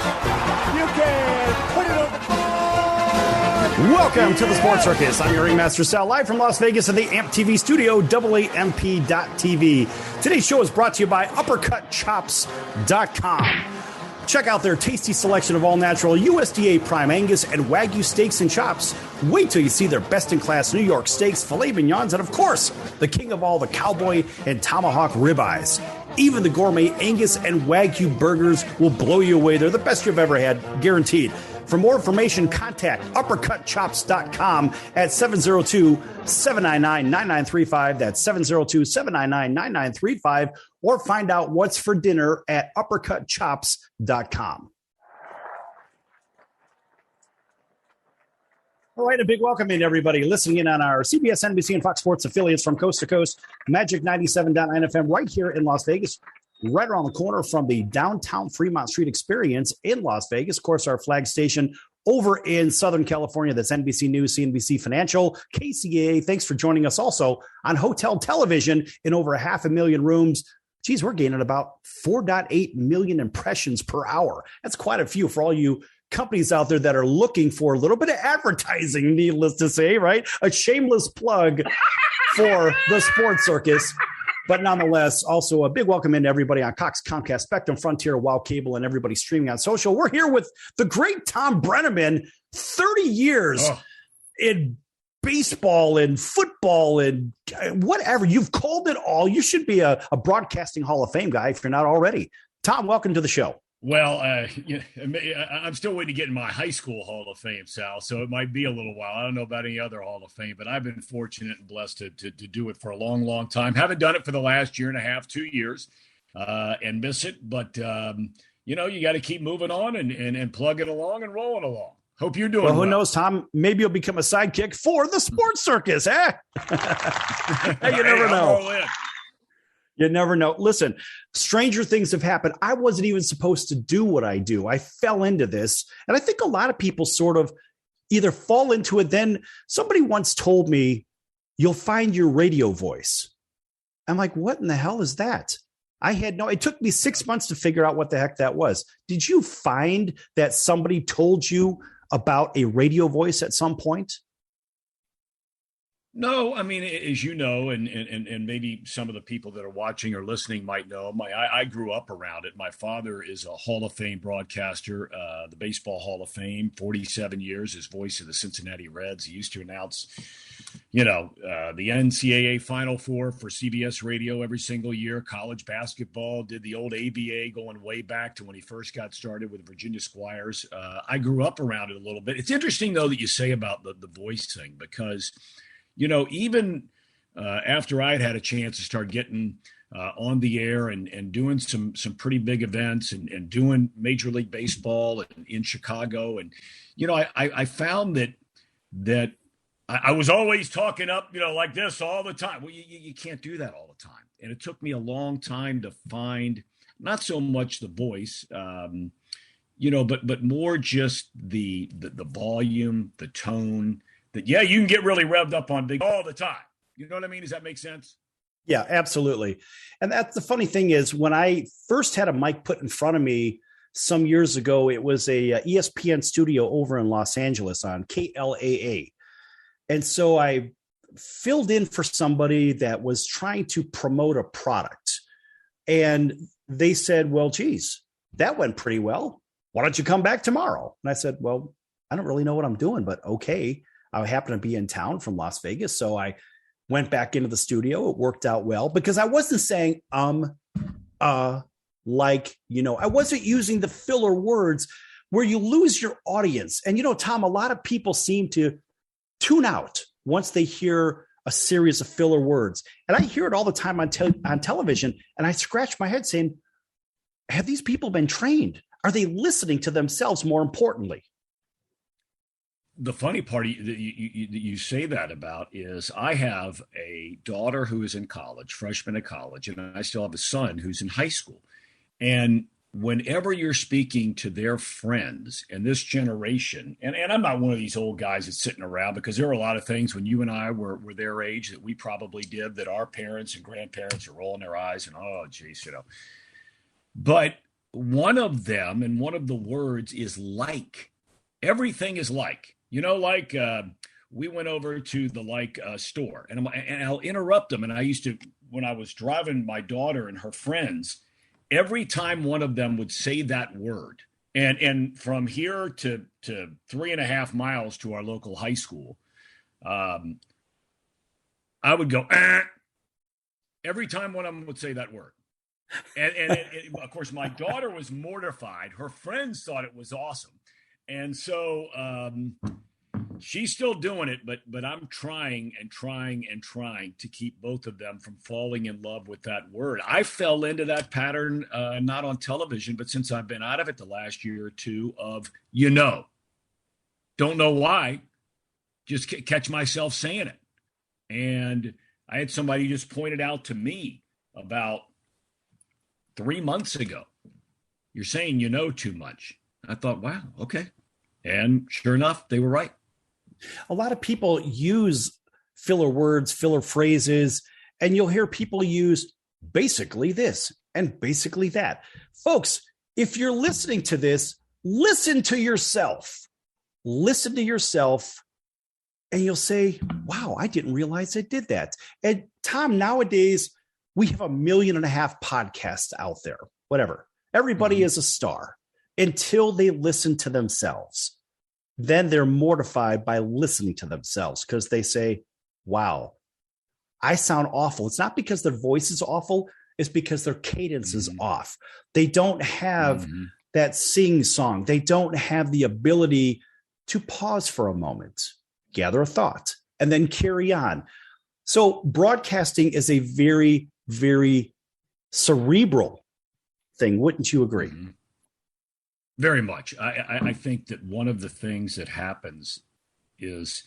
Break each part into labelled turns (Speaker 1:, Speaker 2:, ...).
Speaker 1: You can put it on the board.
Speaker 2: Welcome to the Sports Circus. I'm your ringmaster Sal, live from Las Vegas in the AMP TV studio, AAMP.TV. Today's show is brought to you by UppercutChops.com. Check out their tasty selection of all-natural USDA Prime Angus and Wagyu steaks and chops. Wait till you see their best-in-class New York steaks, filet mignons, and, of course, the king of all, the cowboy and tomahawk ribeyes. Even the gourmet Angus and Wagyu burgers will blow you away. They're the best you've ever had, guaranteed. For more information, contact UppercutChops.com at 702-799-9935. That's 702-799-9935. Or find out what's for dinner at UppercutChops.com. All right, a big welcome in, everybody listening in on our CBS, NBC, and Fox Sports affiliates from coast to coast. Magic 97.9 FM right here in Las Vegas, right around the corner from the downtown Fremont Street Experience in Las Vegas. Of course, our flag station over in Southern California, that's NBC News, CNBC Financial, KCAA. Thanks for joining us also on hotel television in over 500,000 rooms. Geez, we're gaining about 4.8 million impressions per hour. That's quite a few for all you companies out there that are looking for a little bit of advertising, needless to say, right? A shameless plug for the Sports Circus. But nonetheless, also a big welcome in to everybody on Cox, Comcast, Spectrum, Frontier, Wow Cable, and everybody streaming on social. We're here with the great Thom Brennaman, 30 years in baseball and football and whatever. You've called it all. You should be a broadcasting Hall of Fame guy if you're not already. Thom, welcome to the show.
Speaker 3: Well, I'm still waiting to get in my high school Hall of Fame, Sal, so it might be a little while. I don't know about any other Hall of Fame, but I've been fortunate and blessed to do it for a long, long time. Haven't done it for the last year and a half, 2 years, and miss it. But, you got to keep moving on and plugging along and rolling along. Hope you're doing well.
Speaker 2: Who knows, Thom? Maybe you'll become a sidekick for the Sports Circus, eh? You never know. You never know. Listen, stranger things have happened. I wasn't even supposed to do what I do. I fell into this. And I think a lot of people sort of either fall into it. Then somebody once told me, you'll find your radio voice. I'm like, what in the hell is that? It took me 6 months to figure out what the heck that was. Did you find that somebody told you about a radio voice at some point?
Speaker 3: No, I mean, as you know, and maybe some of the people that are watching or listening might know, I grew up around it. My father is a Hall of Fame broadcaster, the Baseball Hall of Fame, 47 years, as voice of the Cincinnati Reds. He used to announce, the NCAA Final Four for CBS Radio every single year. College basketball, did the old ABA going way back to when he first got started with Virginia Squires. I grew up around it a little bit. It's interesting, though, that you say about the voice thing, because even after I'd had a chance to start getting on the air and doing some pretty big events and doing Major League Baseball in Chicago. And, I found that I was always talking up, like this all the time. Well, you can't do that all the time. And it took me a long time to find not so much the voice, but more just the volume, the tone. That, you can get really revved up on big all the time. You know what I mean? Does that make sense?
Speaker 2: Yeah, absolutely. And that's the funny thing is when I first had a mic put in front of me some years ago, it was a ESPN studio over in Los Angeles on KLAA. And so I filled in for somebody that was trying to promote a product. And they said, well, geez, that went pretty well. Why don't you come back tomorrow? And I said, well, I don't really know what I'm doing, but okay. I happened to be in town from Las Vegas, so I went back into the studio. It worked out well because I wasn't saying, I wasn't using the filler words where you lose your audience. And, Thom, a lot of people seem to tune out once they hear a series of filler words. And I hear it all the time on television, and I scratch my head saying, have these people been trained? Are they listening to themselves more importantly?
Speaker 3: The funny part that you say that about is I have a daughter who is in college, freshman in college, and I still have a son who's in high school. And whenever you're speaking to their friends in this generation, and I'm not one of these old guys that's sitting around, because there are a lot of things when you and I were their age that we probably did that our parents and grandparents are rolling their eyes and, oh, geez, But one of them and one of the words is like. Everything is like. Like we went over to the store, and I'll interrupt them. And I used to, when I was driving my daughter and her friends, every time one of them would say that word, and from here to 3.5 miles to our local high school, I would go, every time one of them would say that word. And of course, my daughter was mortified. Her friends thought it was awesome. And so she's still doing it, but I'm trying to keep both of them from falling in love with that word. I fell into that pattern, not on television, but since I've been out of it the last year or two of, don't know why, just catch myself saying it. And I had somebody just pointed out to me about 3 months ago, you're saying too much. I thought, wow, okay. And sure enough, they were right.
Speaker 2: A lot of people use filler words, filler phrases, and you'll hear people use basically this and basically that. Folks, if you're listening to this, listen to yourself. Listen to yourself, and you'll say, wow, I didn't realize I did that. And Thom, nowadays, we have 1.5 million podcasts out there, whatever. Everybody is a star until they listen to themselves. Then they're mortified by listening to themselves because they say, wow, I sound awful. It's not because their voice is awful. It's because their cadence is off. They don't have that sing song. They don't have the ability to pause for a moment, gather a thought, and then carry on. So broadcasting is a very, very cerebral thing. Wouldn't you agree?
Speaker 3: Very much. I think that one of the things that happens is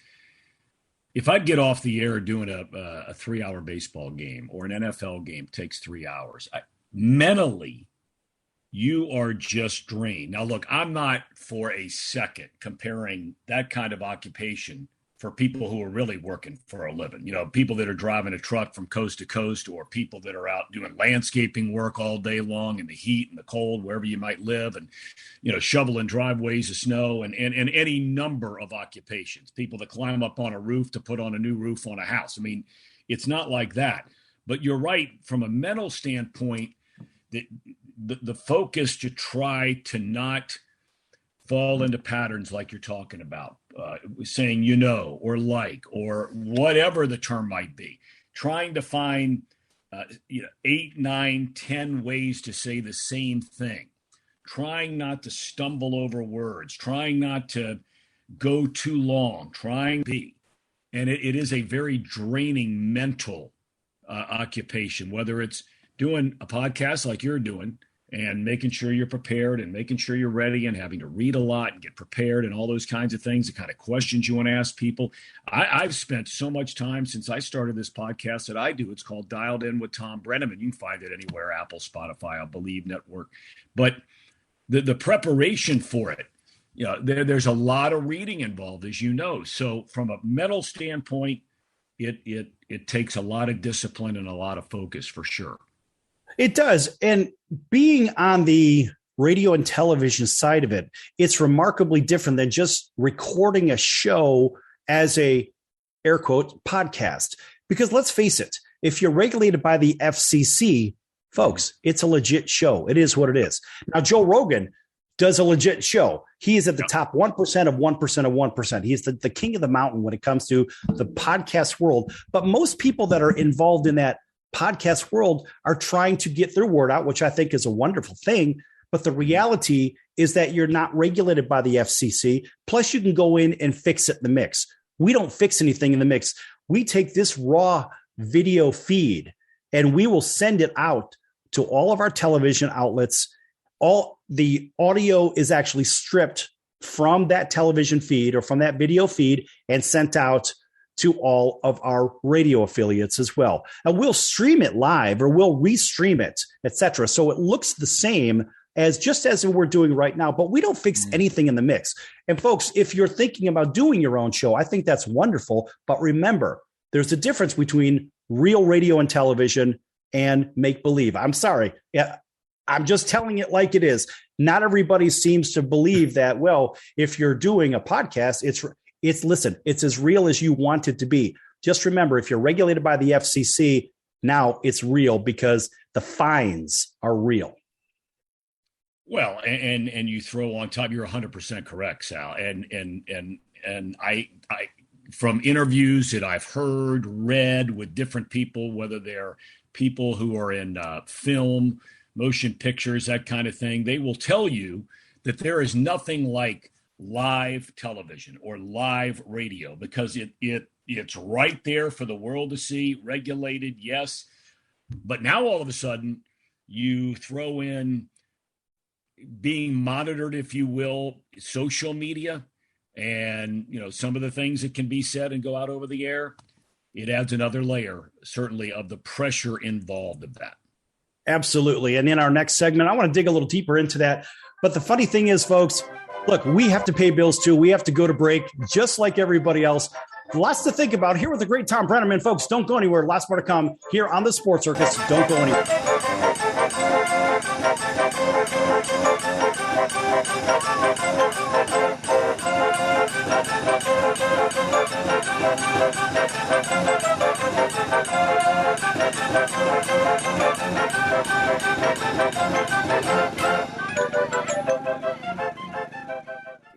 Speaker 3: if I'd get off the air doing a 3-hour baseball game or an NFL game takes 3 hours, mentally, you are just drained. Now, look, I'm not for a second comparing that kind of occupation for people who are really working for a living, people that are driving a truck from coast to coast, or people that are out doing landscaping work all day long in the heat and the cold, wherever you might live, and, shoveling driveways of snow and any number of occupations, people that climb up on a roof to put on a new roof on a house. I mean, it's not like that, but you're right. From a mental standpoint, the focus to try to not fall into patterns like you're talking about, saying, or like, or whatever the term might be, trying to find 8, 9, 10 ways to say the same thing, trying not to stumble over words, trying not to go too long, trying to be. And it is a very draining mental occupation, whether it's doing a podcast like you're doing, and making sure you're prepared and making sure you're ready and having to read a lot and get prepared and all those kinds of things, the kind of questions you want to ask people. I've spent so much time since I started this podcast that I do. It's called Dialed In with Thom Brennaman. You can find it anywhere, Apple, Spotify, I believe, network. But the preparation for it, there's a lot of reading involved, as you know. So from a mental standpoint, it takes a lot of discipline and a lot of focus for sure.
Speaker 2: It does. And being on the radio and television side of it, it's remarkably different than just recording a show as a, air quote, podcast. Because let's face it, if you're regulated by the FCC, folks, it's a legit show. It is what it is. Now, Joe Rogan does a legit show. He is at the top 1% of 1% of 1%. He's the king of the mountain when it comes to the podcast world. But most people that are involved in that podcast world are trying to get their word out, which I think is a wonderful thing. But the reality is that you're not regulated by the FCC. Plus, you can go in and fix it in the mix. We don't fix anything in the mix. We take this raw video feed and we will send it out to all of our television outlets. All the audio is actually stripped from that television feed or from that video feed and sent out to all of our radio affiliates as well. And we'll stream it live or we'll restream it, etc. So it looks the same as we're doing right now, but we don't fix anything in the mix. And folks, if you're thinking about doing your own show, I think that's wonderful. But remember, there's a difference between real radio and television and make believe. I'm sorry. Yeah, I'm just telling it like it is. Not everybody seems to believe that, well, if you're doing a podcast, it's as real as you want it to be. Just remember, if you're regulated by the FCC, now it's real because the fines are real.
Speaker 3: Well, and you throw on top, you're 100% correct, Sal. And I from interviews that I've heard, read with different people, whether they're people who are in film, motion pictures, that kind of thing, they will tell you that there is nothing like live television or live radio because it's right there for the world to see, regulated, yes. But now all of a sudden you throw in being monitored, if you will, social media, and some of the things that can be said and go out over the air. It adds another layer, certainly, of the pressure involved of that.
Speaker 2: Absolutely. And in our next segment, I want to dig a little deeper into that. But the funny thing is, folks, look, we have to pay bills too. We have to go to break just like everybody else. Lots to think about here with the great Thom Brennaman. Folks, don't go anywhere. Lots more to come here on the Sports Circus. Don't go anywhere.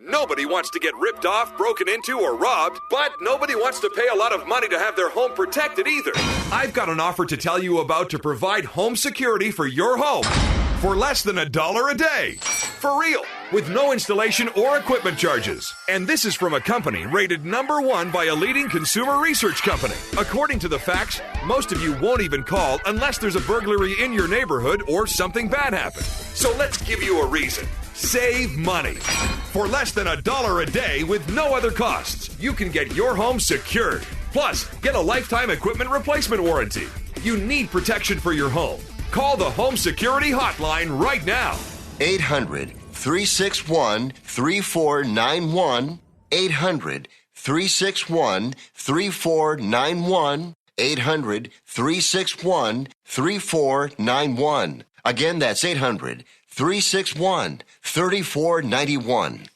Speaker 4: Nobody wants to get ripped off, broken into, or robbed, but nobody wants to pay a lot of money to have their home protected either. I've got an offer to tell you about to provide home security for your home for less than $1 a day. For real, with no installation or equipment charges. And this is from a company rated #1 by a leading consumer research company. According to the facts, most of you won't even call unless there's a burglary in your neighborhood or something bad happened. So let's give you a reason. Save money. For less than $1 a day with no other costs, you can get your home secured. Plus, get a lifetime equipment replacement warranty. You need protection for your home. Call the Home Security Hotline right now.
Speaker 5: 800-361-3491. 800-361-3491. 800-361-3491. Again, that's 800-361-3491.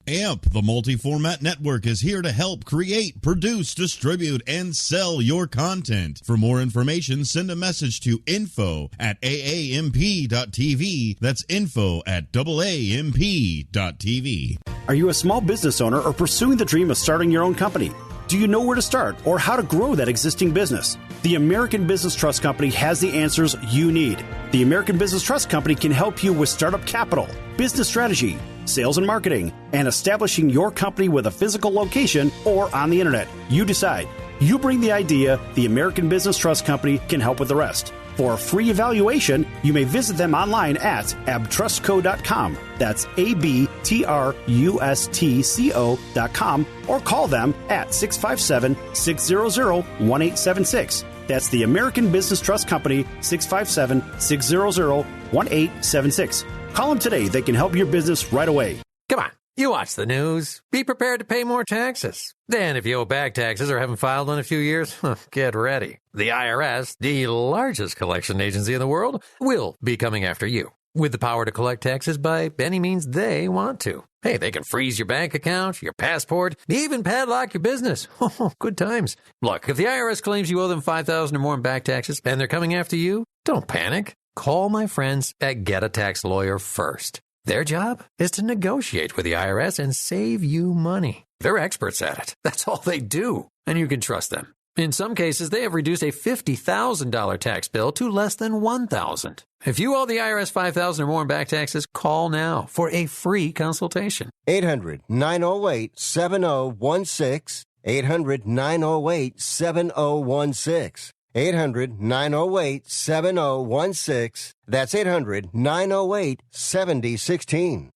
Speaker 6: AMP, the multi-format network, is here to help create, produce, distribute, and sell your content. For more information, send a message to info@aamp.tv. That's info@aamp.tv.
Speaker 2: Are you a small business owner or pursuing the dream of starting your own company? Do you know where to start or how to grow that existing business? The American Business Trust Company has the answers you need. The American Business Trust Company can help you with startup capital, business strategy, sales and marketing, and establishing your company with a physical location or on the internet. You decide. You bring the idea. The American Business Trust Company can help with the rest. For a free evaluation, you may visit them online at abtrustco.com. That's abtrustco.com, or call them at 657-600-1876. That's the American Business Trust Company, 657-600-1876. Call them today. They can help your business right away.
Speaker 7: Come on, you watch the news. Be prepared to pay more taxes. Then if you owe back taxes or haven't filed in a few years, get ready. The IRS, the largest collection agency in the world, will be coming after you with the power to collect taxes by any means they want to. Hey, they can freeze your bank account, your passport, even padlock your business. Oh, good times. Look, if the IRS claims you owe them $5,000 or more in back taxes and they're coming after you, don't panic. Call my friends at Get a Tax Lawyer first. Their job is to negotiate with the IRS and save you money. They're experts at it. That's all they do, and you can trust them. In some cases, they have reduced a $50,000 tax bill to less than $1,000. If you owe the IRS $5,000 or more in back taxes, call now for a free consultation.
Speaker 5: 800-908-7016. 800-908-7016. 800-908-7016. That's 800-908-7016.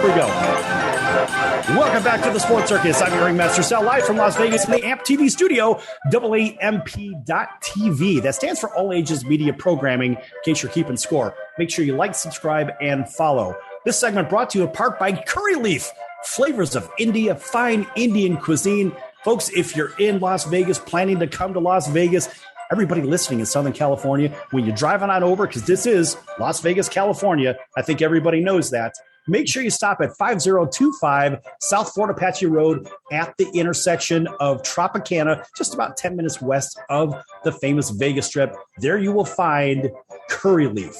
Speaker 2: we go. Welcome back to the Sports Circus. I'm your ringmaster Sal, live from Las Vegas in the AMP TV studio, AAMP.TV. That stands for All Ages Media Programming, in case you're keeping score. Make sure you like, subscribe, and follow. This segment brought to you in part by Curry Leaf, flavors of India, fine Indian cuisine. Folks, if you're in Las Vegas, planning to come to Las Vegas, everybody listening in Southern California, when you're driving on over, because this is Las Vegas, California, I think everybody knows that. Make sure you stop at 5025 South Fort Apache Road at the intersection of Tropicana, just about 10 minutes west of the famous Vegas Strip. There you will find Curry Leaf.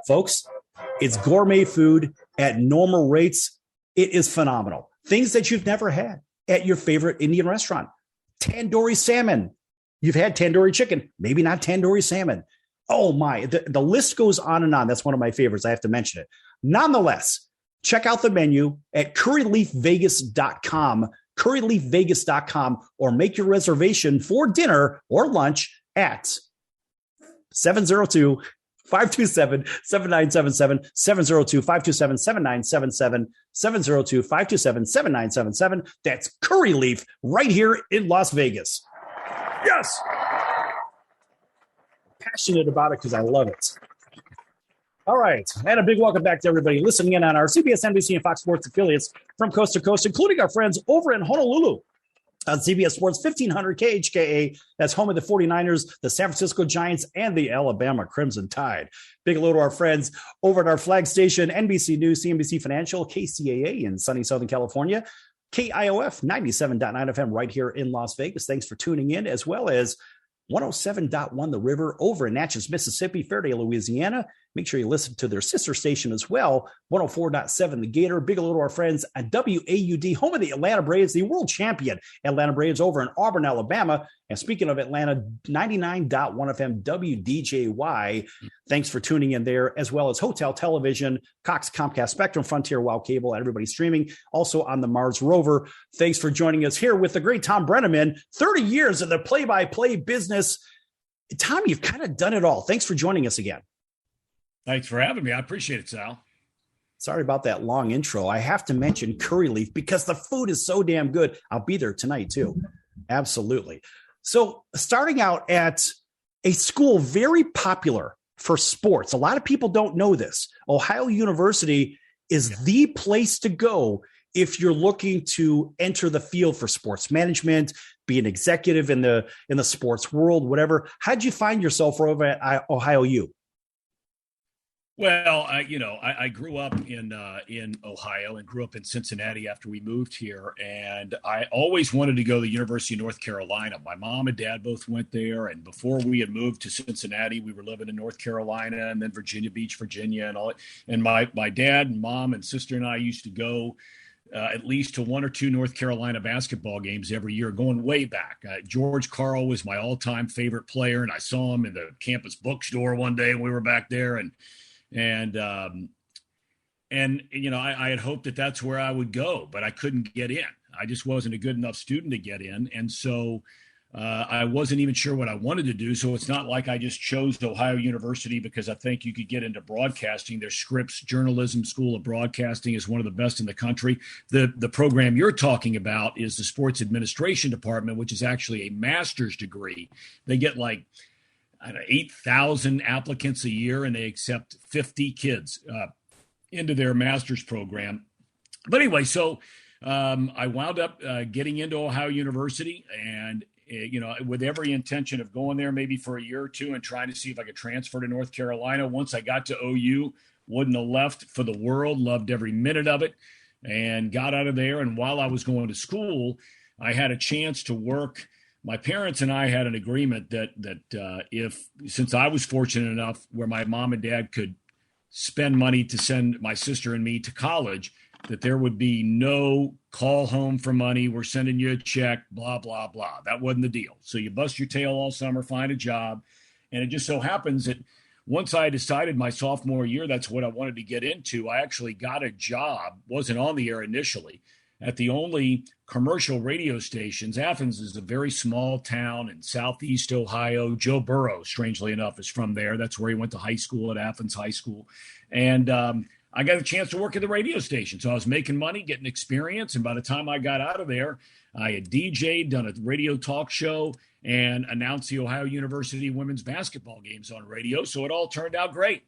Speaker 2: Folks, it's gourmet food at normal rates. It is phenomenal. Things that you've never had at your favorite Indian restaurant. Tandoori salmon. You've had tandoori chicken, maybe not tandoori salmon. Oh my, the list goes on and on. That's one of my favorites. I have to mention it. Nonetheless, check out the menu at curryleafvegas.com, curryleafvegas.com, or make your reservation for dinner or lunch at 702-527-7977, 702-527-7977, 702-527-7977. That's Curry Leaf right here in Las Vegas. Yes! Passionate about it because I love it. All right. And a big welcome back to everybody listening in on our CBS, NBC, and Fox Sports affiliates from coast to coast, including our friends over in Honolulu on CBS Sports 1500 KHKA. That's home of the 49ers, the San Francisco Giants, and the Alabama Crimson Tide. Big hello to our friends over at our flag station, NBC News, CNBC Financial, KCAA in sunny Southern California, KIOF 97.9 FM right here in Las Vegas. Thanks for tuning in, as well as 107.1 The River over in Natchez, Mississippi, Fairdale, Louisiana. Make sure you listen to their sister station as well, 104.7 The Gator. Big hello to our friends at WAUD, home of the Atlanta Braves, the world champion Atlanta Braves over in Auburn, Alabama. And speaking of Atlanta, 99.1 FM WDJY. Thanks for tuning in there, as well as Hotel Television, Cox, Comcast, Spectrum, Frontier, Wow Cable, and everybody streaming. Also on the Mars Rover. Thanks for joining us here with the great Thom Brennaman. 30 years in the play-by-play business. Tom, you've kind of done it all. Thanks for joining us again.
Speaker 3: Thanks for having me. I appreciate it, Sal.
Speaker 2: Sorry about that long intro. I have to mention Curry Leaf because the food is so damn good. I'll be there tonight too. Absolutely. So starting out at a school very popular for sports. A lot of people don't know this. Ohio University is the place to go if you're looking to enter the field for sports management, be an executive in the sports world, whatever. How'd you find yourself over at Ohio U?
Speaker 3: Well, I grew up in Ohio and grew up in Cincinnati after we moved here. And I always wanted to go to the University of North Carolina. My mom and dad both went there. And before we had moved to Cincinnati, we were living in North Carolina and then Virginia Beach, Virginia and all that. And my dad and mom and sister and I used to go at least to one or two North Carolina basketball games every year, going way back. George Karl was my all-time favorite player. And I saw him in the campus bookstore one day when we were back there. And I had hoped that that's where I would go, but I couldn't get in. I just wasn't a good enough student to get in. And so I wasn't even sure what I wanted to do. So it's not like I just chose Ohio University because I think you could get into broadcasting. Their Scripps Journalism School of Broadcasting is one of the best in the country. The program you're talking about is the Sports Administration Department, which is actually a master's degree. They get 8,000 applicants a year, and they accept 50 kids into their master's program. But anyway, so I wound up getting into Ohio University and, with every intention of going there maybe for a year or two and trying to see if I could transfer to North Carolina. Once I got to OU, wouldn't have left for the world, loved every minute of it, and got out of there. And while I was going to school, I had a chance to work. My parents and I had an agreement that since I was fortunate enough where my mom and dad could spend money to send my sister and me to college, that there would be no call home for money. We're sending you a check, blah, blah, blah. That wasn't the deal. So you bust your tail all summer, find a job. And it just so happens that once I decided my sophomore year, that's what I wanted to get into, I actually got a job, wasn't on the air initially, at the only commercial radio stations. Athens is a very small town in southeast Ohio. Joe Burrow, strangely enough, is from there. That's where he went to high school, at Athens High School. And I got a chance to work at the radio station. So I was making money, getting experience. And by the time I got out of there, I had DJ'd, done a radio talk show, and announced the Ohio University women's basketball games on radio. So it all turned out great.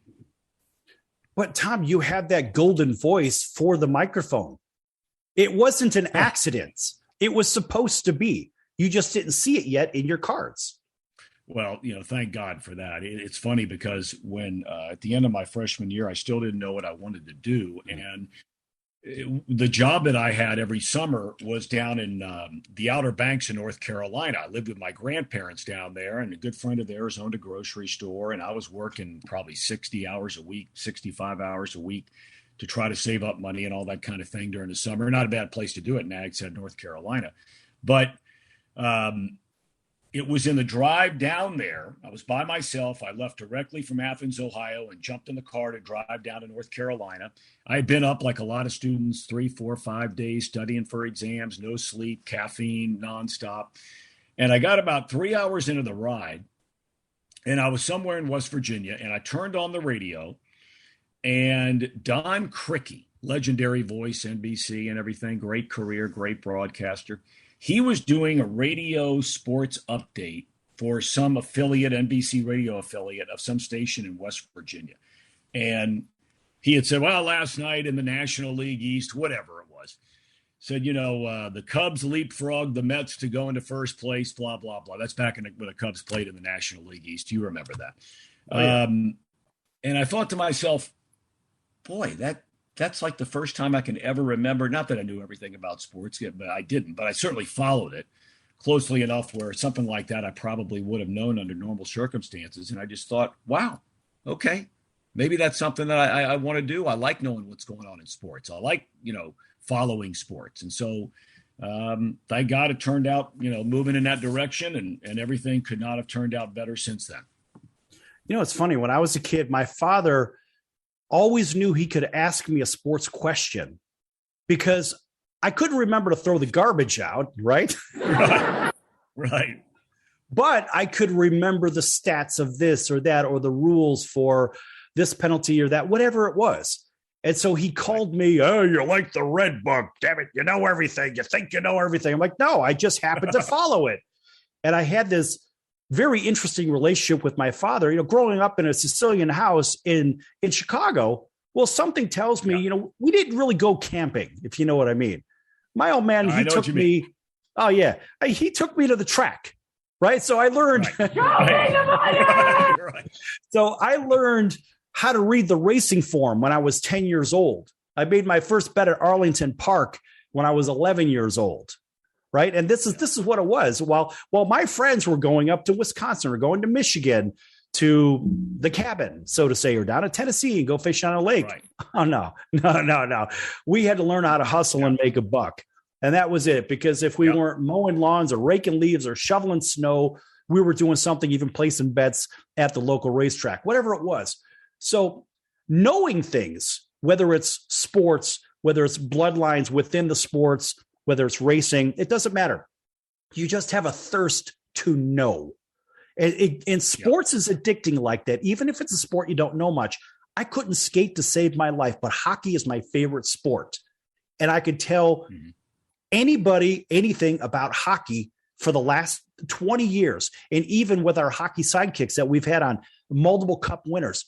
Speaker 2: But Tom, you had that golden voice for the microphone. It wasn't an accident. It was supposed to be. You just didn't see it yet in your cards.
Speaker 3: Well, thank God for that. It's funny because when at the end of my freshman year, I still didn't know what I wanted to do. And the job that I had every summer was down in the Outer Banks in North Carolina. I lived with my grandparents down there, and a good friend of theirs owned a grocery store. And I was working probably 60 hours a week, 65 hours a week to try to save up money and all that kind of thing during the summer. Not a bad place to do it, Nags Head, North Carolina. But it was in the drive down there. I was by myself. I left directly from Athens, Ohio, and jumped in the car to drive down to North Carolina. I had been up like a lot of students, 3, 4, 5 days studying for exams, no sleep, caffeine, nonstop. And I got about 3 hours into the ride, and I was somewhere in West Virginia, and I turned on the radio, and Don Criqui, legendary voice, NBC and everything, great career, great broadcaster. He was doing a radio sports update for some affiliate, NBC radio affiliate of some station in West Virginia. And he had said, well, last night in the National League East, whatever it was, said, the Cubs leapfrogged the Mets to go into first place, blah, blah, blah. That's back when the Cubs played in the National League East. You remember that.
Speaker 2: Oh, yeah.
Speaker 3: And I thought to myself, boy, that's like the first time I can ever remember, not that I knew everything about sports, but I didn't, but I certainly followed it closely enough where something like that I probably would have known under normal circumstances. And I just thought, wow, okay, maybe that's something that I want to do. I like knowing what's going on in sports. I like, following sports. And so thank God it turned out, moving in that direction, and everything could not have turned out better since then.
Speaker 2: It's funny. When I was a kid, my father always knew he could ask me a sports question because I couldn't remember to throw the garbage out, right?
Speaker 3: Right.
Speaker 2: But I could remember the stats of this or that, or the rules for this penalty or that, whatever it was. And so he called me, oh, you're like the Red Book. Damn it. You know everything. You think you know everything. I'm like, no, I just happen to follow it. And I had this very interesting relationship with my father, growing up in a Sicilian house in Chicago. Well, something tells me, we didn't really go camping, if you know what I mean. My old man, he took me. Oh, yeah. He took me to the track. Right. So I learned.
Speaker 3: Right.
Speaker 2: So I learned how to read the racing form when I was 10 years old. I made my first bet at Arlington Park when I was 11 years old. Right. And this is what it was. While my friends were going up to Wisconsin or going to Michigan to the cabin, so to say, or down to Tennessee and go fish on a lake.
Speaker 3: Right.
Speaker 2: Oh, no. We had to learn how to hustle and make a buck. And that was it. Because if we weren't mowing lawns or raking leaves or shoveling snow, we were doing something, even placing bets at the local racetrack, whatever it was. So knowing things, whether it's sports, whether it's bloodlines within the sports, whether it's racing, it doesn't matter. You just have a thirst to know. And sports is addicting like that. Even if it's a sport you don't know much. I couldn't skate to save my life, but hockey is my favorite sport. And I could tell anybody anything about hockey for the last 20 years. And even with our hockey sidekicks that we've had on, multiple cup winners,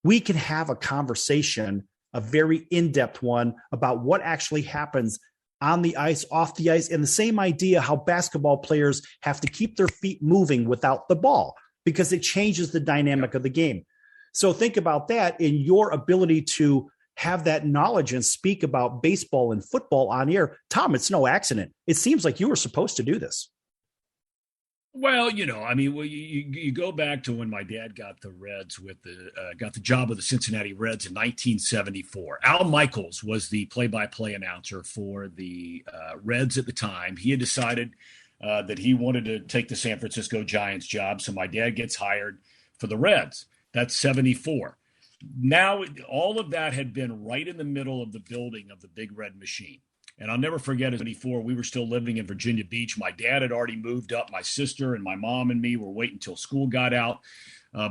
Speaker 2: we can have a conversation, a very in-depth one, about what actually happens on the ice, off the ice, and the same idea how basketball players have to keep their feet moving without the ball because it changes the dynamic of the game. So think about that in your ability to have that knowledge and speak about baseball and football on air. Tom, it's no accident. It seems like you were supposed to do this.
Speaker 3: Well, you go back to when my dad got the Reds got the job with the Cincinnati Reds in 1974. Al Michaels was the play-by-play announcer for the Reds at the time. He had decided that he wanted to take the San Francisco Giants job, so my dad gets hired for the Reds. That's 74. Now, all of that had been right in the middle of the building of the Big Red Machine. And I'll never forget, in 74, we were still living in Virginia Beach. My dad had already moved up. My sister and my mom and me were waiting until school got out.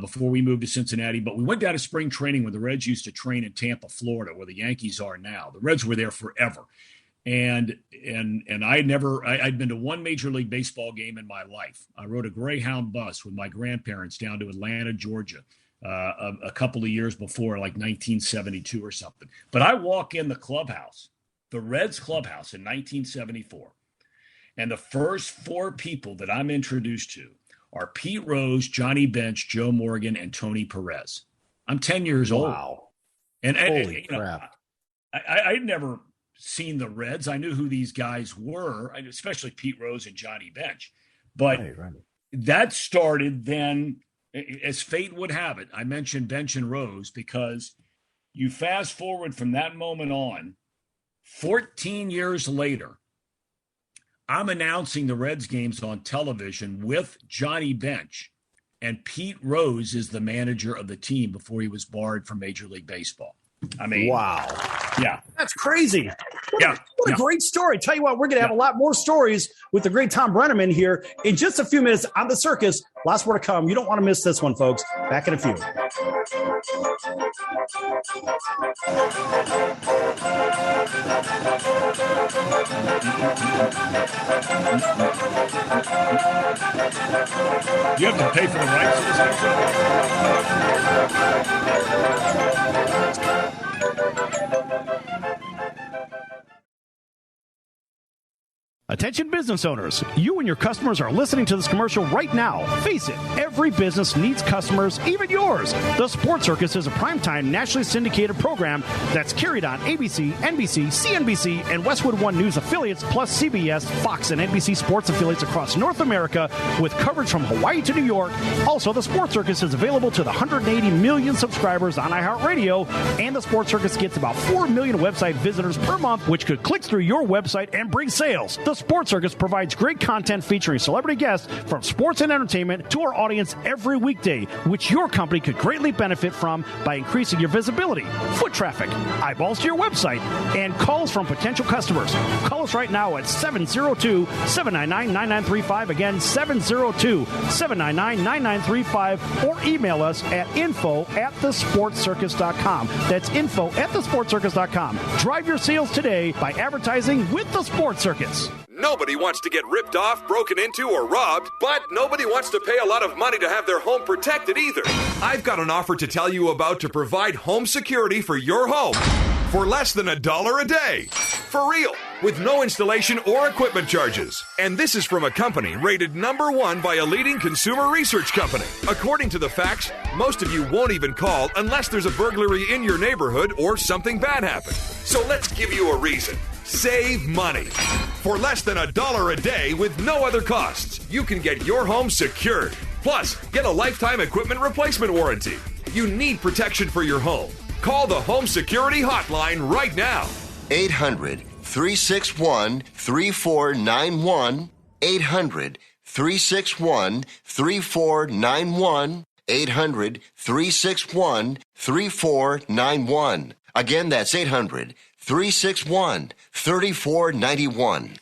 Speaker 3: before we moved to Cincinnati. But we went down to spring training when the Reds used to train in Tampa, Florida, where the Yankees are now. The Reds were there forever. And I'd been to one Major League Baseball game in my life. I rode a Greyhound bus with my grandparents down to Atlanta, Georgia, a couple of years before, like 1972 or something. But I walk in the clubhouse, the Reds clubhouse in 1974, and the first four people that I'm introduced to are Pete Rose, Johnny Bench, Joe Morgan, and Tony Perez. I'm 10 years old.
Speaker 2: Wow.
Speaker 3: And
Speaker 2: holy crap.
Speaker 3: I'd never seen the Reds. I knew who these guys were, especially Pete Rose and Johnny Bench. But
Speaker 2: right.
Speaker 3: That started then, as fate would have it. I mentioned Bench and Rose because you fast forward from that moment on, 14 years later, I'm announcing the Reds games on television with Johnny Bench, and Pete Rose is the manager of the team before he was barred from Major League Baseball. I mean,
Speaker 2: wow.
Speaker 3: Yeah.
Speaker 2: That's crazy. What a
Speaker 3: Yeah.
Speaker 2: great story. Tell you what, we're going to have a lot more stories with the great Thom Brennaman here in just a few minutes on the Circus. Lots more to come. You don't want to miss this one, folks. Back in a few.
Speaker 3: Do you have to pay for the rights to this episode?
Speaker 8: Attention business owners, you and your customers are listening to this commercial right now. Face it, every business needs customers, even yours. The Sports Circus is a primetime nationally syndicated program that's carried on ABC, NBC, CNBC, and Westwood One News affiliates, plus CBS, Fox, and NBC sports affiliates across North America with coverage from Hawaii to New York. Also, the Sports Circus is available to the 180 million subscribers on iHeartRadio, and the Sports Circus gets about 4 million website visitors per month, which could click through your website and bring sales. The Sports Circus provides great content featuring celebrity guests from sports and entertainment to our audience every weekday, which your company could greatly benefit from by increasing your visibility, foot traffic, eyeballs to your website, and calls from potential customers. Call us right now at 702-799-9935. Again, 702-799-9935, or email us at info@thesportscircus.com. That's info@thesportscircus.com. Drive your sales today by advertising with the Sports Circus.
Speaker 4: Nobody wants to get ripped off, broken into, or robbed, but nobody wants to pay a lot of money to have their home protected either. I've got an offer to tell you about to provide home security for your home for less than $1 a day. For real, with no installation or equipment charges. And this is from a company rated #1 by a leading consumer research company. According to the facts, most of you won't even call unless there's a burglary in your neighborhood or something bad happened. So let's give you a reason. Save money. For less than $1 a day with no other costs, you can get your home secured. Plus, get a lifetime equipment replacement warranty. You need protection for your home. Call the Home Security Hotline right now.
Speaker 5: 800-361-3491. 800-361-3491. 800-361-3491. Again, that's 800-361-3491.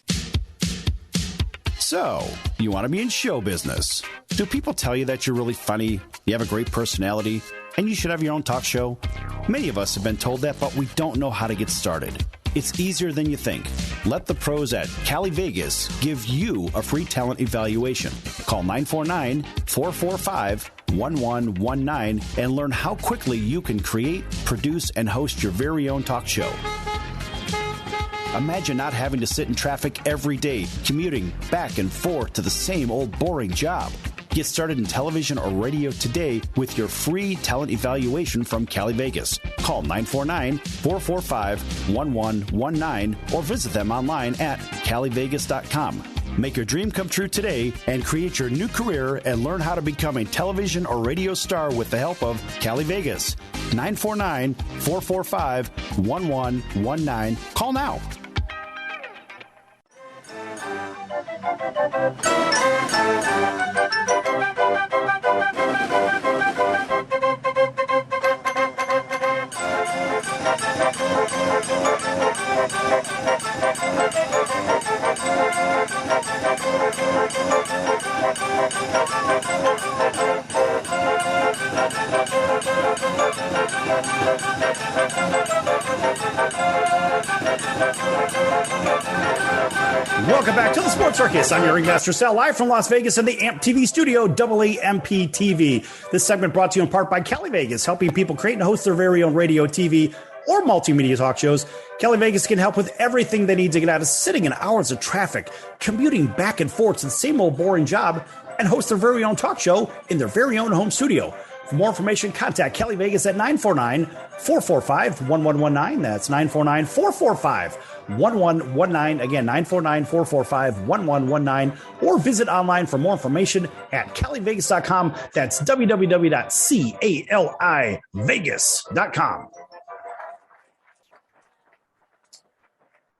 Speaker 8: So, you want to be in show business. Do people tell you that you're really funny, you have a great personality, and you should have your own talk show? Many of us have been told that, but we don't know how to get started. It's easier than you think. Let the pros at Cali Vegas give you a free talent evaluation. Call 949-445-1119 and learn how quickly you can create, produce, and host your very own talk show. Imagine not having to sit in traffic every day, commuting back and forth to the same old boring job. Get started in television or radio today with your free talent evaluation from Cali Vegas. Call 949-445-1119 or visit them online at calivegas.com. Make your dream come true today and create your new career and learn how to become a television or radio star with the help of Cali Vegas. 949-445-1119. Call now.
Speaker 2: Welcome back to the Sports Circus. I'm your ringmaster, Sal, live from Las Vegas in the AMP TV studio, AAMP TV. This segment brought to you in part by Cali Vegas, helping people create and host their very own radio, TV, or multimedia talk shows. Cali Vegas can help with everything they need to get out of sitting in hours of traffic, commuting back and forth to the same old boring job, and host their very own talk show in their very own home studio. For more information, contact Cali Vegas at 949-445-1119. That's 949-445-1119. Again, 949-445-1119. Or visit online for more information at calivegas.com. That's www.calivegas.com.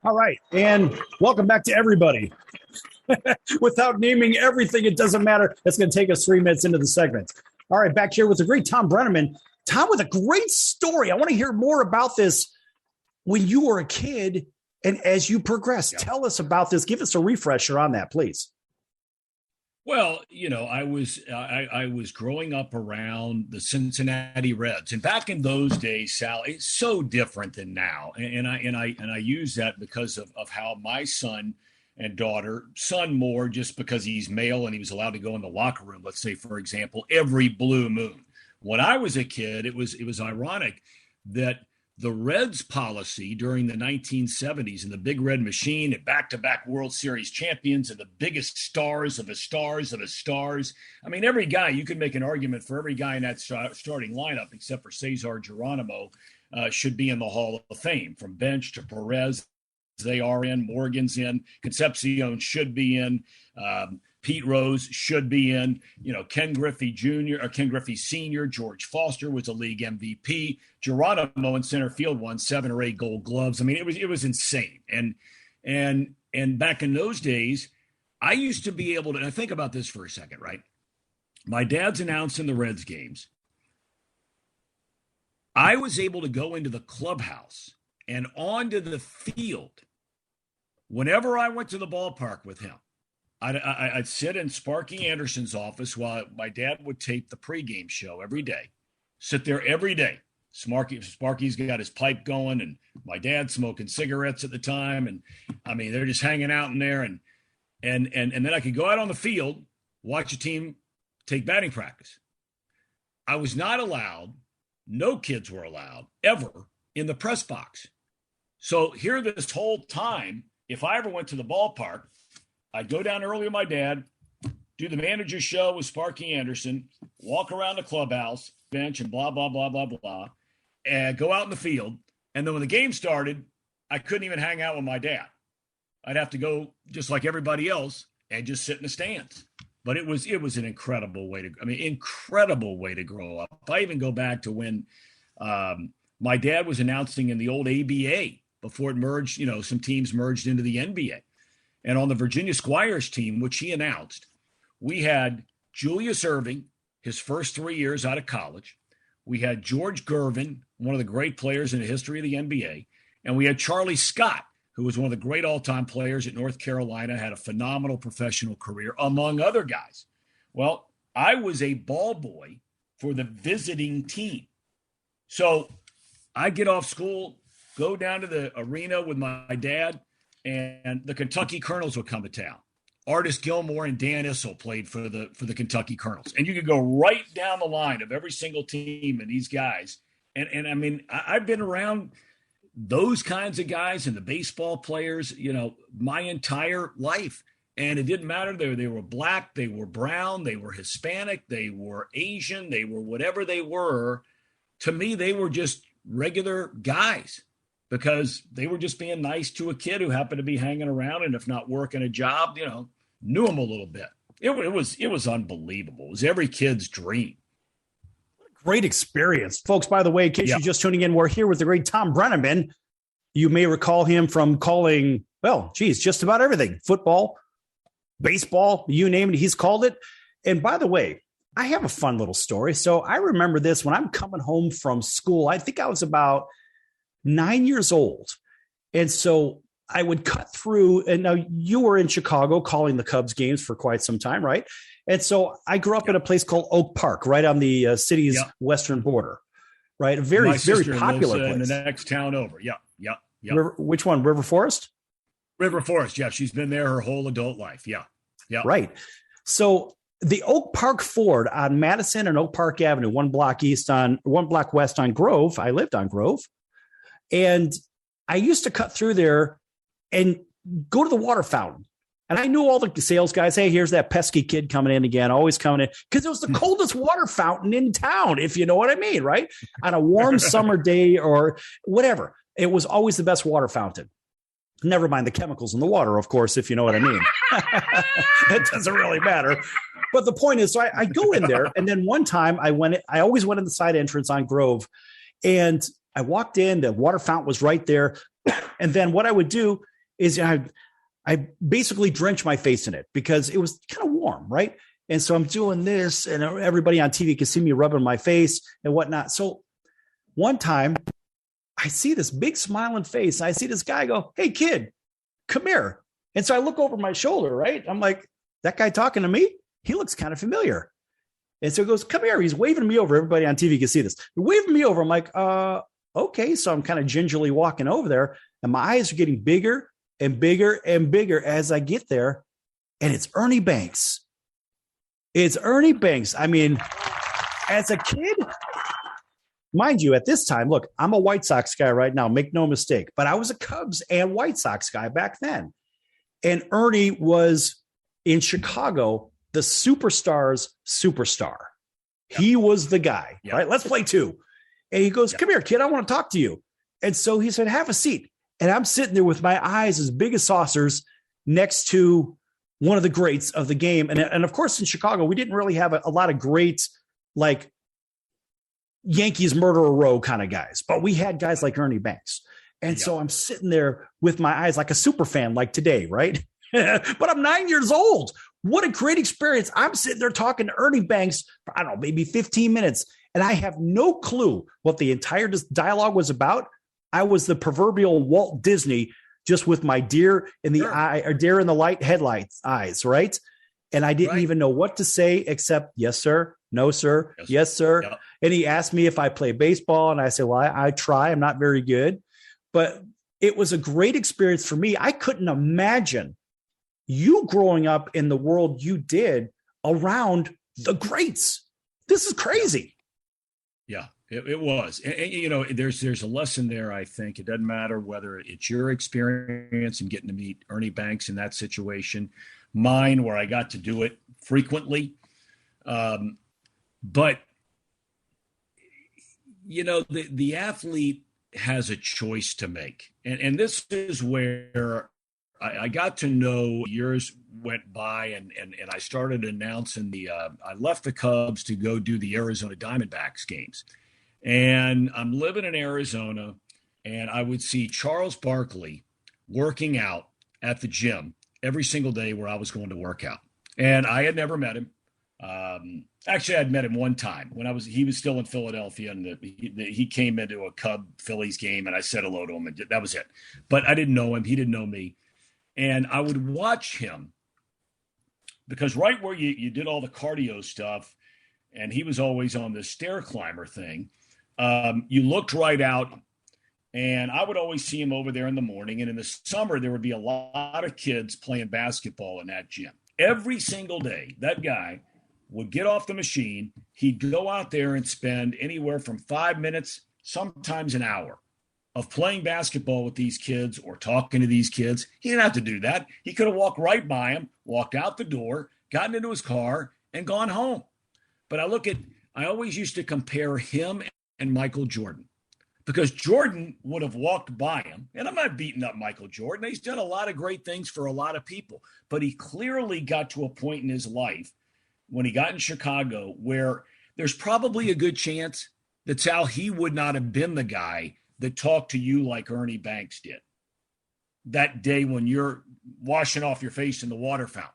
Speaker 2: All right, and welcome back to everybody. Without naming everything, it doesn't matter. It's going to take us 3 minutes into the segment. All right, back here with the great Thom Brennaman. Thom, with a great story. I want to hear more about this when you were a kid and as you progressed. Yeah. Tell us about this. Give us a refresher on that, please.
Speaker 3: Well, I was growing up around the Cincinnati Reds, and back in those days, Sal, it's so different than now. And I use that because of how my son and daughter, son more just because he's male and he was allowed to go in the locker room, let's say, for example, every blue moon. When I was a kid, it was ironic that the Reds policy during the 1970s and the Big Red Machine and back-to-back World Series champions and the biggest stars of the stars of the stars. I mean, every guy, you could make an argument for every guy in that starting lineup except for Cesar Geronimo should be in the Hall of Fame, from Bench to Perez. They are in. Morgan's in. Concepcion should be in. Pete Rose should be in. Ken Griffey Jr. or Ken Griffey Sr. George Foster was a league MVP. Geronimo in center field won 7 or 8 Gold Gloves. I mean, it was insane. And back in those days, I used to be able to. And I think about this for a second, right? My dad's announcing the Reds games. I was able to go into the clubhouse and onto the field. Whenever I went to the ballpark with him, I'd sit in Sparky Anderson's office while my dad would tape the pregame show every day. Sit there every day. Sparky's got his pipe going, and my dad's smoking cigarettes at the time. And I mean, they're just hanging out in there. And then I could go out on the field, watch a team take batting practice. I was not allowed, no kids were allowed ever in the press box. So here this whole time, if I ever went to the ballpark, I'd go down early with my dad, do the manager's show with Sparky Anderson, walk around the clubhouse, bench, and blah, blah, blah, blah, blah, and go out in the field. And then when the game started, I couldn't even hang out with my dad. I'd have to go just like everybody else and just sit in the stands. But it was an incredible way to grow up. I even go back to when my dad was announcing in the old ABA before it merged, some teams merged into the NBA. And on the Virginia Squires team, which he announced, we had Julius Erving, his first 3 years out of college. We had George Gervin, one of the great players in the history of the NBA. And we had Charlie Scott, who was one of the great all-time players at North Carolina, had a phenomenal professional career, among other guys. Well, I was a ball boy for the visiting team. So I get off school, go down to the arena with my dad, and the Kentucky Colonels would come to town. Artis Gilmore and Dan Issel played for the Kentucky Colonels. And you could go right down the line of every single team and these guys. And I mean, I've been around those kinds of guys and the baseball players, my entire life. And it didn't matter. They were black, they were brown, they were Hispanic, they were Asian, they were whatever they were. To me, they were just regular guys, because they were just being nice to a kid who happened to be hanging around, and if not working a job, knew him a little bit. It was unbelievable. It was every kid's dream.
Speaker 2: Great experience. Folks, by the way, in case you're just tuning in, we're here with the great Thom Brennaman. You may recall him from calling, just about everything. Football, baseball, you name it, he's called it. And by the way, I have a fun little story. So I remember this when I'm coming home from school. I think I was about 9 years old. And so I would cut through, and now you were in Chicago calling the Cubs games for quite some time, right? And so I grew up in a place called Oak Park, right on the city's western border, right? A very, very popular place.
Speaker 3: In the next town over. Yeah.
Speaker 2: Which one? River Forest?
Speaker 3: River Forest, yeah. She's been there her whole adult life. Yeah. Yeah.
Speaker 2: Right. So the Oak Park Ford on Madison and Oak Park Avenue, one block west on Grove. I lived on Grove. And I used to cut through there and go to the water fountain. And I knew all the sales guys. Hey, here's that pesky kid coming in again, always coming in, because it was the coldest water fountain in town, if you know what I mean, right? On a warm summer day or whatever. It was always the best water fountain. Never mind the chemicals in the water, of course, if you know what I mean. It doesn't really matter. But the point is, so I go in there, and then one time I always went in the side entrance on Grove, and I walked in, the water fountain was right there. And then what I would do is I basically drench my face in it because it was kind of warm, right? And so I'm doing this, and everybody on TV can see me rubbing my face and whatnot. So one time I see this big smiling face. I see this guy go, hey, kid, come here. And so I look over my shoulder, right? I'm like, that guy talking to me? He looks kind of familiar. And so he goes, come here. He's waving me over. Everybody on TV can see this. He's waving me over. I'm like, okay. So I'm kind of gingerly walking over there, and my eyes are getting bigger and bigger and bigger as I get there. And it's Ernie Banks. It's Ernie Banks. I mean, as a kid, mind you, at this time, look, I'm a White Sox guy right now, make no mistake, but I was a Cubs and White Sox guy back then. And Ernie was in Chicago, the superstar's superstar. Yep. He was the guy, yep. Right? Let's play two. And he goes, come here, kid, I want to talk to you. And so he said, have a seat. And I'm sitting there with my eyes as big as saucers next to one of the greats of the game. And of course, in Chicago, we didn't really have a lot of great, like, Yankees murderer row kind of guys, but we had guys like Ernie Banks. And so I'm sitting there with my eyes like a super fan, like today, right? But I'm 9 years old. What a great experience. I'm sitting there talking to Ernie Banks for, I don't know, maybe 15 minutes. And I have no clue what the entire dialogue was about. I was the proverbial Walt Disney, just with my deer in the eye, or deer in the light headlights eyes, right? And I didn't even know what to say except, yes, sir. No, sir. Yes, sir. Yep. And he asked me if I play baseball. And I said, well, I try. I'm not very good. But it was a great experience for me. I couldn't imagine you growing up in the world you did around the greats. This is crazy.
Speaker 3: Yeah, it was. And, you know, there's a lesson there, I think. It doesn't matter whether it's your experience and getting to meet Ernie Banks in that situation, mine, where I got to do it frequently. But, you know, the athlete has a choice to make. And this is where I got to know, years went by, and I started announcing I left the Cubs to go do the Arizona Diamondbacks games. And I'm living in Arizona, and I would see Charles Barkley working out at the gym every single day where I was going to work out. And I had never met him. Actually, I'd met him one time when he was still in Philadelphia, and he came into a Cub Phillies game, and I said hello to him, and that was it. But I didn't know him. He didn't know me. And I would watch him because right where you did all the cardio stuff, and he was always on the stair climber thing, you looked right out, and I would always see him over there in the morning. And in the summer, there would be a lot of kids playing basketball in that gym. Every single day, that guy would get off the machine. He'd go out there and spend anywhere from 5 minutes, sometimes an hour, of playing basketball with these kids or talking to these kids. He didn't have to do that. He could have walked right by them, walked out the door, gotten into his car, and gone home. But I always used to compare him and Michael Jordan, because Jordan would have walked by him. And I'm not beating up Michael Jordan. He's done a lot of great things for a lot of people. But he clearly got to a point in his life when he got in Chicago where there's probably a good chance that, Sal, he would not have been the guy that talked to you like Ernie Banks did that day when you're washing off your face in the water fountain.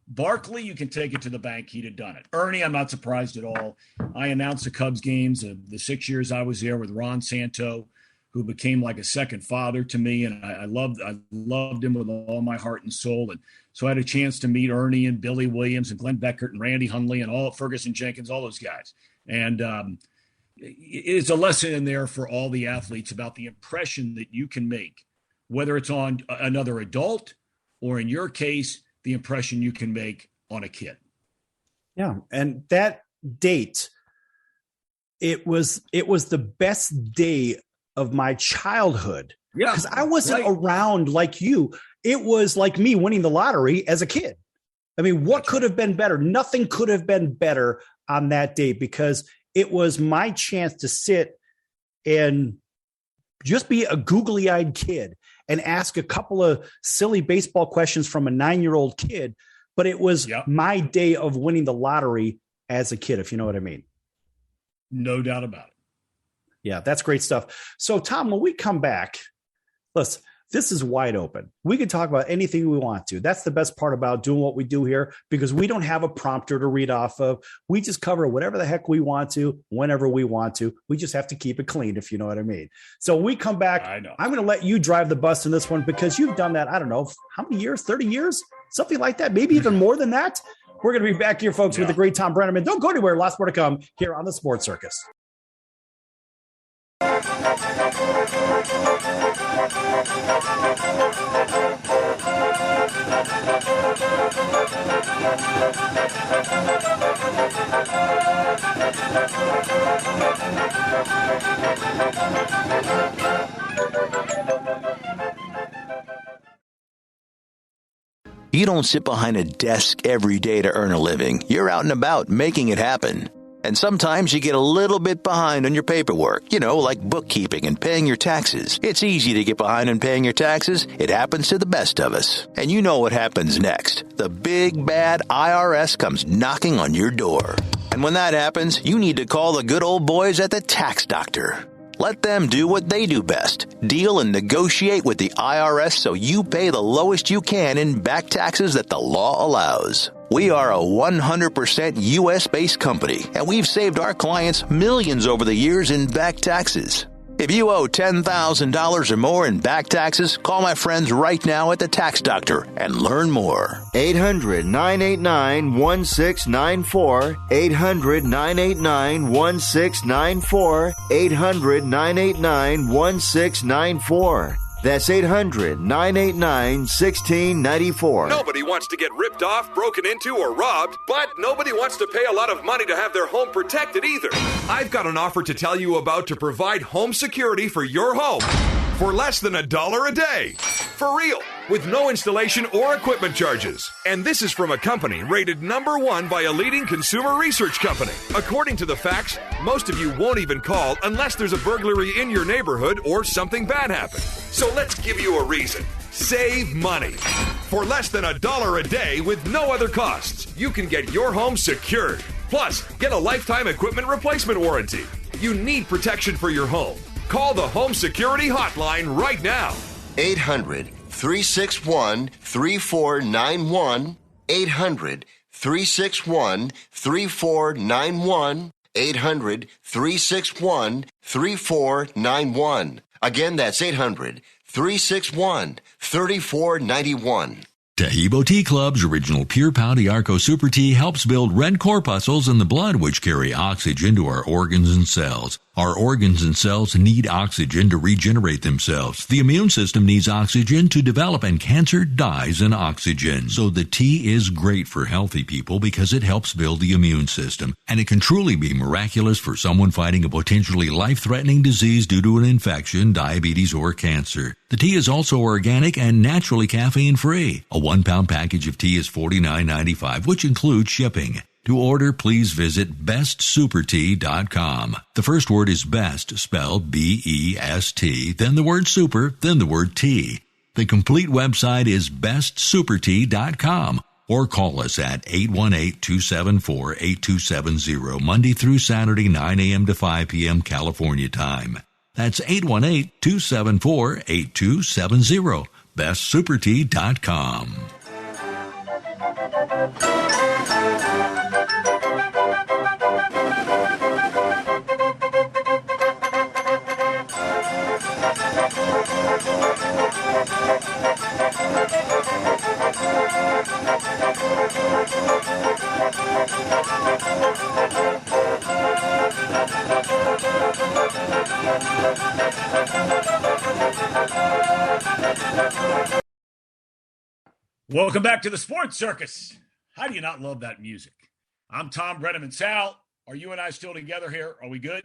Speaker 3: Barkley, you can take it to the bank. He'd have done it. Ernie, I'm not surprised at all. I announced the Cubs games the 6 years I was there with Ron Santo, who became like a second father to me. And I loved him with all my heart and soul. And so I had a chance to meet Ernie and Billy Williams and Glenn Beckert and Randy Hundley and all Ferguson Jenkins, all those guys. And it's a lesson in there for all the athletes about the impression that you can make whether it's on another adult or, in your case, the impression you can make on a kid.
Speaker 2: Yeah. And that date, it was the best day of my childhood.
Speaker 3: Yeah.
Speaker 2: Because I wasn't around like you. It was like me winning the lottery as a kid. I mean, what could have been better? Nothing could have been better on that day, because it was my chance to sit and just be a googly-eyed kid and ask a couple of silly baseball questions from a 9-year-old kid. But it was my day of winning the lottery as a kid, if you know what I mean.
Speaker 3: No doubt about it.
Speaker 2: Yeah, that's great stuff. So, Tom, when we come back, listen, this is wide open. We can talk about anything we want to. That's the best part about doing what we do here, because we don't have a prompter to read off of. We just cover whatever the heck we want to, whenever we want to. We just have to keep it clean, if you know what I mean. So we come back. I'm going to let you drive the bus in this one, because you've done that, I don't know, how many years? 30 years? Something like that, maybe even more than that. We're going to be back here, folks, with the great Thom Brennaman. Don't go anywhere. Lots more to come here on the Sports Circus.
Speaker 9: You don't sit behind a desk every day to earn a living. You're out and about making it happen. And sometimes you get a little bit behind on your paperwork, like bookkeeping and paying your taxes. It's easy to get behind on paying your taxes. It happens to the best of us. And you know what happens next. The big, bad IRS comes knocking on your door. And when that happens, you need to call the good old boys at the Tax Doctor. Let them do what they do best. Deal and negotiate with the IRS so you pay the lowest you can in back taxes that the law allows. We are a 100% U.S.-based company, and we've saved our clients millions over the years in back taxes. If you owe $10,000 or more in back taxes, call my friends right now at the Tax Doctor and learn more.
Speaker 10: 800-989-1694. 800-989-1694. 800-989-1694. That's 800-989-1694.
Speaker 4: Nobody wants to get ripped off, broken into, or robbed, but nobody wants to pay a lot of money to have their home protected either. I've got an offer to tell you about to provide home security for your home for less than $1 a day. For real, with no installation or equipment charges. And this is from a company rated #1 by a leading consumer research company. According to the facts, most of you won't even call unless there's a burglary in your neighborhood or something bad happened. So let's give you a reason. Save money. For less than $1 a day with no other costs, you can get your home secured. Plus, get a lifetime equipment replacement warranty. You need protection for your home. Call the Home Security Hotline right now.
Speaker 5: 800-361-3491. 800-361-3491. 800-361-3491. Again, that's 800-361-3491.
Speaker 11: Tahibo Tea Club's original Pure Pouty Arco Super Tea helps build red corpuscles in the blood, which carry oxygen to our organs and cells. Our organs and cells need oxygen to regenerate themselves. The immune system needs oxygen to develop, and cancer dies in oxygen. So the tea is great for healthy people because it helps build the immune system. And it can truly be miraculous for someone fighting a potentially life-threatening disease due to an infection, diabetes, or cancer. The tea is also organic and naturally caffeine-free. A 1-pound package of tea is $49.95, which includes shipping. To order, please visit bestsupertea.com. The first word is best, spelled B-E-S-T, then the word super, then the word tea. The complete website is bestsupertea.com, or call us at 818-274-8270, Monday through Saturday, 9 a.m. to 5 p.m. California time. That's 818-274-8270, bestsupertea.com.
Speaker 3: Welcome back to the Sports Circus. How do you not love that music? I'm Thom Brennaman. Sal, are you and I still together here? Are we good?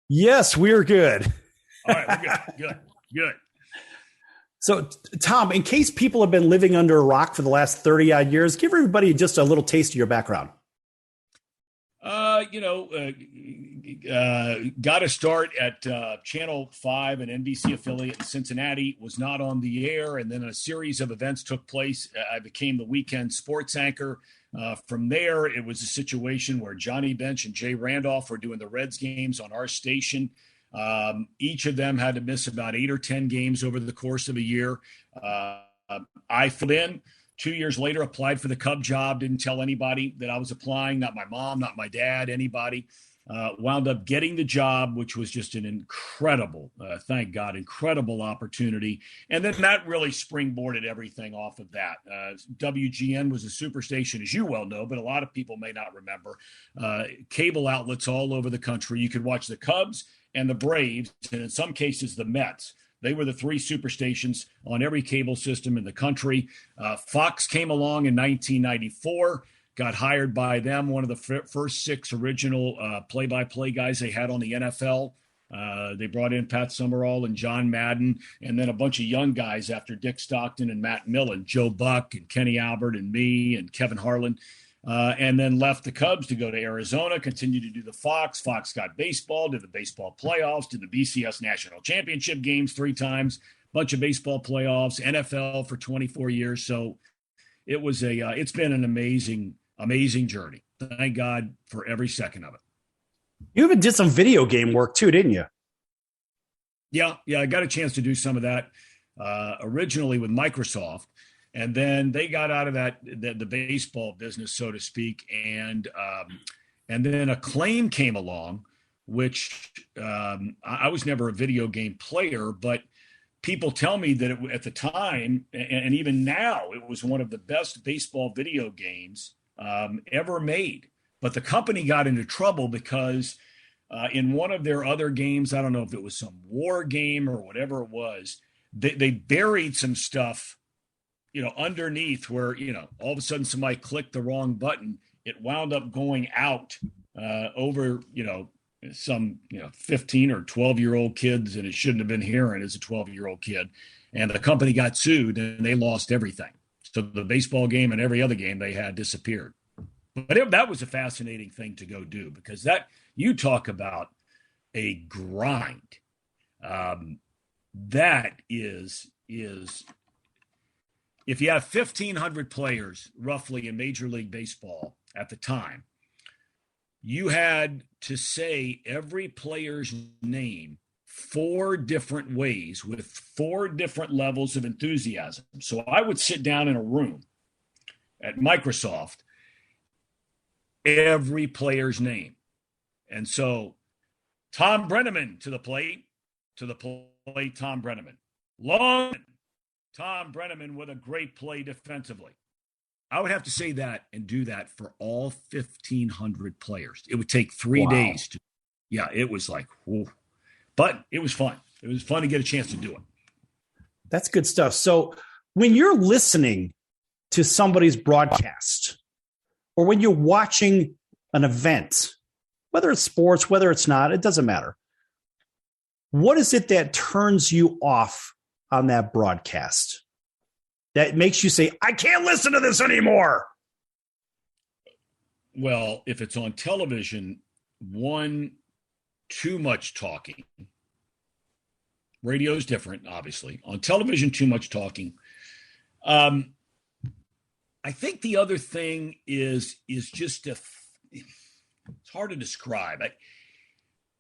Speaker 2: Yes, we're good.
Speaker 3: All right, we're good.
Speaker 2: So, Tom, in case people have been living under a rock for the last 30-odd years, give everybody just a little taste of your background.
Speaker 3: Got to start at Channel 5, an NBC affiliate in Cincinnati, was not on the air, and then a series of events took place. I became the weekend sports anchor. From there, it was a situation where Johnny Bench and Jay Randolph were doing the Reds games on our station. Each of them had to miss about 8 or 10 games over the course of a year. I filled in. 2 years later, applied for the Cub job, didn't tell anybody that I was applying, not my mom, not my dad, anybody. Wound up getting the job, which was just an incredible, thank God, incredible opportunity. And then that really springboarded everything off of that. WGN was a superstation, as you well know, but a lot of people may not remember. Cable outlets all over the country. You could watch the Cubs and the Braves, and in some cases the Mets. They were the 3 superstations on every cable system in the country. Fox came along in 1994, got hired by them, one of the first 6 original play-by-play guys they had on the NFL. They brought in Pat Summerall and John Madden, and then a bunch of young guys after Dick Stockton and Matt Millen, Joe Buck and Kenny Albert and me and Kevin Harlan. And then left the Cubs to go to Arizona, continued to do the Fox. Fox got baseball, did the baseball playoffs, did the BCS national championship games 3 times, bunch of baseball playoffs, NFL for 24 years. So it was it's been an amazing journey. Thank God for every second of it.
Speaker 2: You even did some video game work too, didn't you?
Speaker 3: Yeah. I got a chance to do some of that originally with Microsoft. And then they got out of the baseball business, so to speak, and then Acclaim came along, which I was never a video game player, but people tell me that at the time, and even now, it was one of the best baseball video games ever made. But the company got into trouble because in one of their other games, I don't know if it was some war game or whatever it was, they buried some stuff underneath where, all of a sudden somebody clicked the wrong button. It wound up going out over, some, 15 or 12-year-old kids, and it shouldn't have been hearing as a 12-year-old kid. And the company got sued and they lost everything. So the baseball game and every other game they had disappeared. But that was a fascinating thing to go do, because you talk about a grind. That is if you have 1,500 players roughly in Major League Baseball at the time, you had to say every player's name 4 different ways with 4 different levels of enthusiasm. So I would sit down in a room at Microsoft, every player's name. And so Thom Brennaman to the plate, Thom Brennaman. Long, Thom Brennaman with a great play defensively. I would have to say that and do that for all 1,500 players. It would take 3 days to. Yeah, it was like, whoa. But it was fun. It was fun to get a chance to do it.
Speaker 2: That's good stuff. So when you're listening to somebody's broadcast, or when you're watching an event, whether it's sports, whether it's not, it doesn't matter. What is it that turns you off on that broadcast that makes you say, I can't listen to this anymore?
Speaker 3: Well, if it's on television, too much talking. Radio is different, obviously. On television, too much talking. I think the other thing is just it's hard to describe.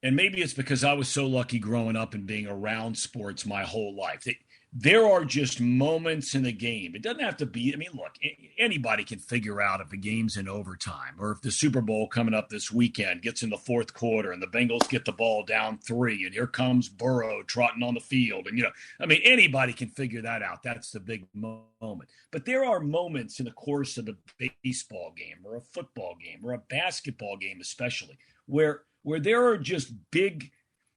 Speaker 3: And maybe it's because I was so lucky growing up and being around sports my whole life. There are just moments in the game. It doesn't have to be, look, anybody can figure out if a game's in overtime, or if the Super Bowl coming up this weekend gets in the 4th quarter and the Bengals get the ball down 3 and here comes Burrow trotting on the field. And, anybody can figure that out. That's the big moment. But there are moments in the course of a baseball game or a football game or a basketball game especially where there are just big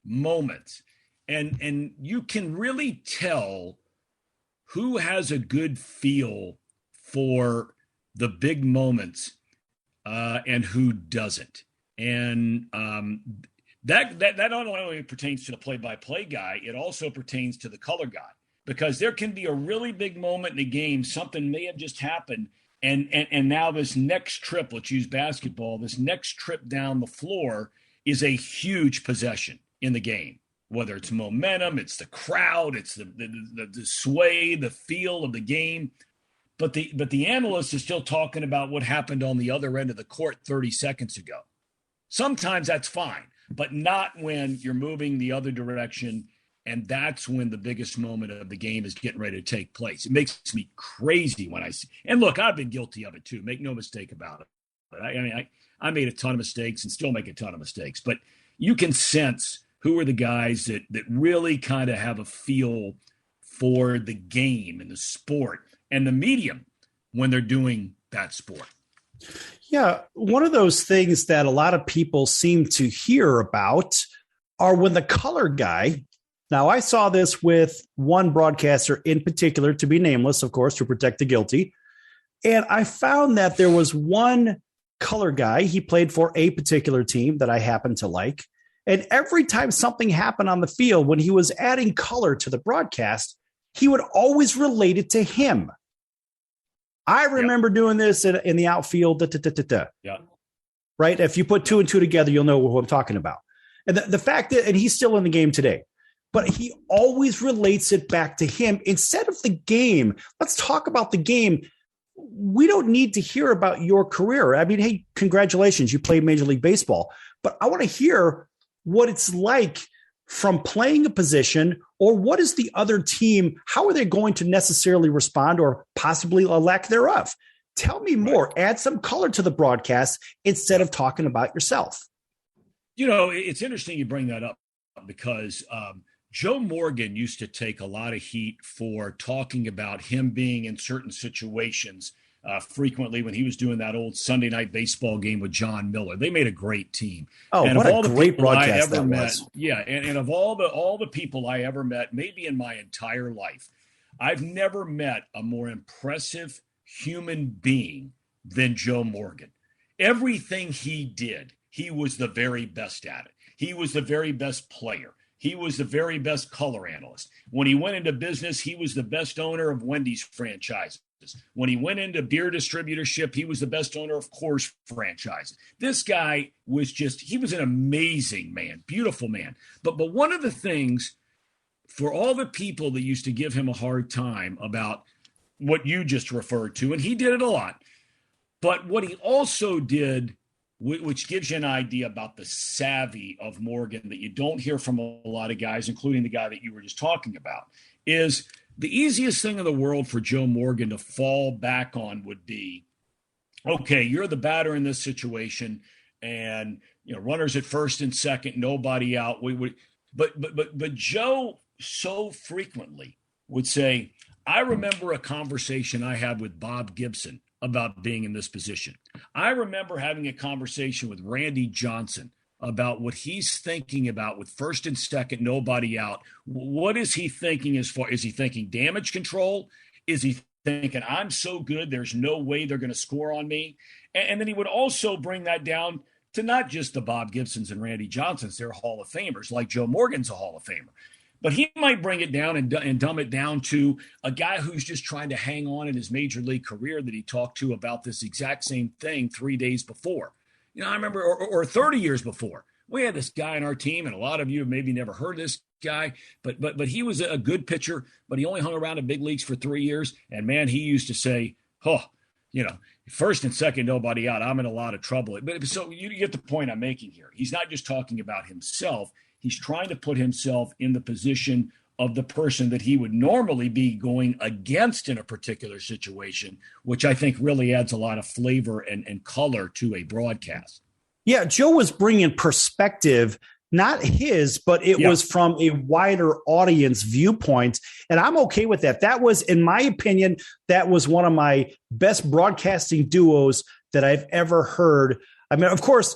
Speaker 3: moments. And you can really tell who has a good feel for the big moments and who doesn't. And that not only pertains to the play-by-play guy, it also pertains to the color guy, because there can be a really big moment in a game. Something may have just happened. And now this next trip, let's use basketball, this next trip down the floor is a huge possession in the game. Whether it's momentum, it's the crowd, it's the sway, the feel of the game. But the analyst is still talking about what happened on the other end of the court 30 seconds ago. Sometimes that's fine, but not when you're moving the other direction, and that's when the biggest moment of the game is getting ready to take place. It makes me crazy when I see. And look, I've been guilty of it too. Make no mistake about it. But I made a ton of mistakes and still make a ton of mistakes. But you can sense who are the guys that really kind of have a feel for the game and the sport and the medium when they're doing that sport.
Speaker 2: Yeah, one of those things that a lot of people seem to hear about are when the color guy. Now, I saw this with one broadcaster in particular, to be nameless, of course, to protect the guilty. And I found that there was one color guy. He played for a particular team that I happen to like. And every time something happened on the field, when he was adding color to the broadcast, he would always relate it to him. I remember doing this in the outfield.
Speaker 3: Yeah.
Speaker 2: Right. If you put 2 and 2 together, you'll know who I'm talking about. And the fact that, and he's still in the game today, but he always relates it back to him instead of the game. Let's talk about the game. We don't need to hear about your career. I mean, hey, congratulations. You played Major League Baseball, but I want to hear what it's like from playing a position, or what is the other team? How are they going to necessarily respond, or possibly a lack thereof? Tell me more. Add some color to the broadcast instead of talking about yourself.
Speaker 3: You know, it's interesting you bring that up, because Joe Morgan used to take a lot of heat for talking about him being in certain situations frequently when he was doing that old Sunday night baseball game with John Miller. They made a great team.
Speaker 2: Oh,
Speaker 3: and
Speaker 2: what a great broadcast that
Speaker 3: met,
Speaker 2: was.
Speaker 3: Yeah, and of all the people I ever met, maybe in my entire life, I've never met a more impressive human being than Joe Morgan. Everything he did, he was the very best at it. He was the very best player. He was the very best color analyst. When he went into business, he was the best owner of Wendy's franchises. When he went into beer distributorship, he was the best owner of Coors franchises. This guy was he was an amazing man, beautiful man. But one of the things, for all the people that used to give him a hard time about what you just referred to, and he did it a lot, but what he also did, which gives you an idea about the savvy of Morgan that you don't hear from a lot of guys, including the guy that you were just talking about, is the easiest thing in the world for Joe Morgan to fall back on would be, okay, you're the batter in this situation, and runners at first and second, nobody out. But Joe so frequently would say, I remember a conversation I had with Bob Gibson about being in this position. I remember having a conversation with Randy Johnson about what he's thinking about with first and second, nobody out. What is he thinking is he thinking damage control? Is he thinking I'm so good, there's no way they're going to score on me? And then he would also bring that down to not just the Bob Gibsons and Randy Johnsons, they're Hall of Famers, like Joe Morgan's a Hall of Famer. But he might bring it down and dumb it down to a guy who's just trying to hang on in his major league career that he talked to about this exact same thing 3 days before. I remember, or 30 years before, we had this guy on our team, and a lot of you have maybe never heard of this guy, but he was a good pitcher, but he only hung around in big leagues for 3 years. And man, he used to say, first and second, nobody out, I'm in a lot of trouble. But so you get the point I'm making here. He's not just talking about himself. He's trying to put himself in the position of the person that he would normally be going against in a particular situation, which I think really adds a lot of flavor and color to a broadcast.
Speaker 2: Yeah, Joe was bringing perspective, not his, but it was from a wider audience viewpoint. And I'm okay with that. That was, in my opinion, that was one of my best broadcasting duos that I've ever heard. I mean, of course,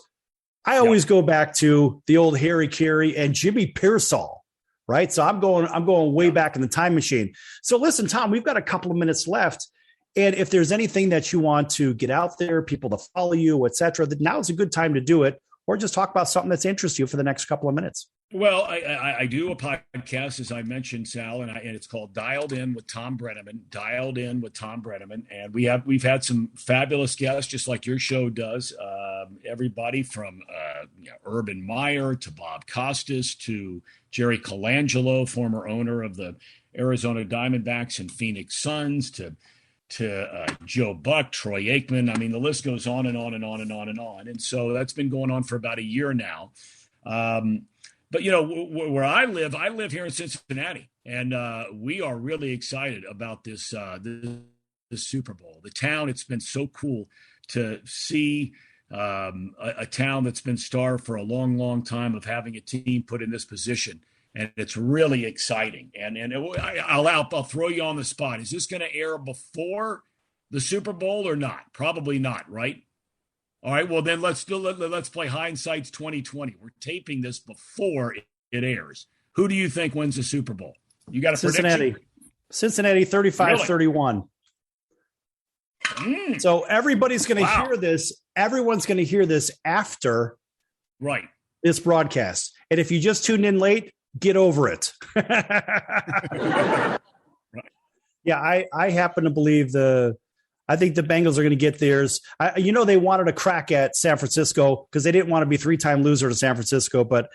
Speaker 2: I always go back to the old Harry Carey and Jimmy Pearsall, right? So I'm going way back in the time machine. So listen, Tom, we've got a couple of minutes left. And if there's anything that you want to get out there, people to follow you, et cetera, that now is a good time to do it, or just talk about something that's interests you for the next couple of minutes.
Speaker 3: Well, I do a podcast, as I mentioned, Sal, and it's called Dialed In with Thom Brennaman. Dialed In with Thom Brennaman, and we've had some fabulous guests, just like your show does. Everybody from Urban Meyer to Bob Costas to Jerry Colangelo, former owner of the Arizona Diamondbacks and Phoenix Suns, to Joe Buck, Troy Aikman. I mean, the list goes on and on and on and on and on. And so that's been going on for about a year now. But, where I live here in Cincinnati, and we are really excited about this Super Bowl. The town, it's been so cool to see a town that's been starved for a long, long time of having a team put in this position. And it's really exciting. And I'll throw you on the spot. Is this going to air before the Super Bowl or not? Probably not, right? All right. Well, then let's play hindsight's 2020. We're taping this before it airs. Who do you think wins the Super Bowl? You got a prediction?
Speaker 2: Cincinnati 35-31. So everybody's going to hear this. Everyone's going to hear this after this broadcast. And if you just tuned in late, get over it. Yeah, I happen to believe I think the Bengals are going to get theirs. They wanted a crack at San Francisco because they didn't want to be 3-time loser to San Francisco. But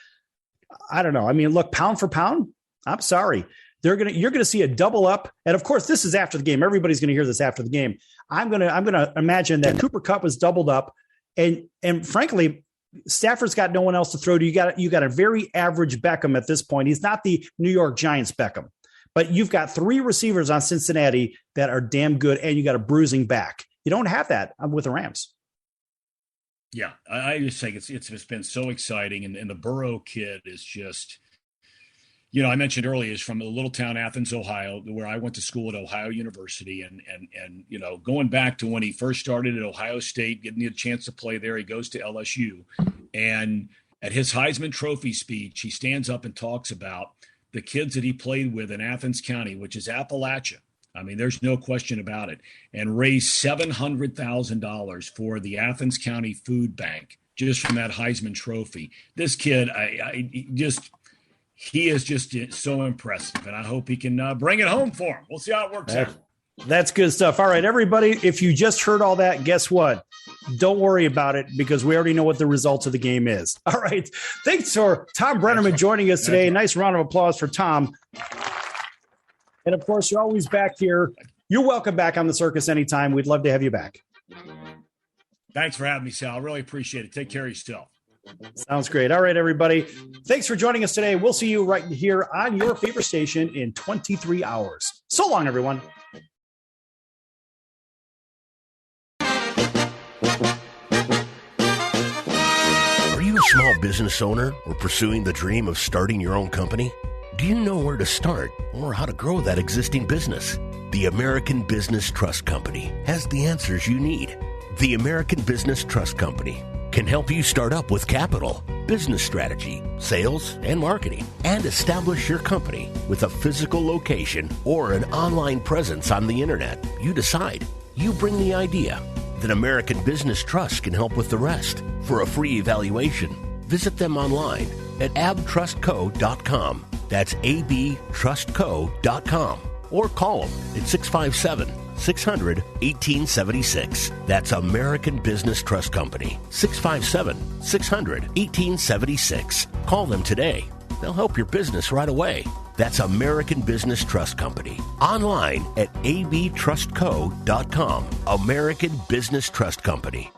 Speaker 2: I don't know. I mean, look, pound for pound, I'm sorry. You're going to see a double up. And of course, this is after the game. Everybody's going to hear this after the game. I'm going to imagine that Cooper Kupp was doubled up. And frankly, Stafford's got no one else to throw to. You got a very average Beckham at this point. He's not the New York Giants Beckham, but you've got 3 receivers on Cincinnati that are damn good, and you got a bruising back. You don't have that with the Rams.
Speaker 3: Yeah, I just think it's just been so exciting, and the Burrow kid is just, I mentioned earlier, is from a little town, Athens, Ohio, where I went to school at Ohio University. And going back to when he first started at Ohio State, getting a chance to play there, he goes to LSU. And at his Heisman Trophy speech, he stands up and talks about the kids that he played with in Athens County, which is Appalachia. I mean, there's no question about it. And raised $700,000 for the Athens County Food Bank just from that Heisman Trophy. This kid, he is just so impressive, and I hope he can bring it home for him. We'll see how it works out.
Speaker 2: That's good stuff. All right, everybody, if you just heard all that, guess what? Don't worry about it because we already know what the result of the game is. All right. Thanks for Thom Brennaman joining us today. Nice round of applause for Tom. And, of course, you're always back here. You're welcome back on the Circus anytime. We'd love to have you back.
Speaker 3: Thanks for having me, Sal. I really appreciate it. Take care of yourself.
Speaker 2: Sounds great. All right, everybody. Thanks for joining us today. We'll see you right here on your favorite station in 23 hours. So long, everyone.
Speaker 12: Are you a small business owner or pursuing the dream of starting your own company? Do you know where to start or how to grow that existing business? The American Business Trust Company has the answers you need. The American Business Trust Company can help you start up with capital, business strategy, sales, and marketing, and establish your company with a physical location or an online presence on the internet. You decide. You bring the idea. Then American Business Trust can help with the rest. For a free evaluation, visit them online at abtrustco.com. That's abtrustco.com. Or call them at 657-600-1876. That's American Business Trust Company. 657-600-1876. Call them today. They'll help your business right away. That's American Business Trust Company. Online at abtrustco.com. American Business Trust Company.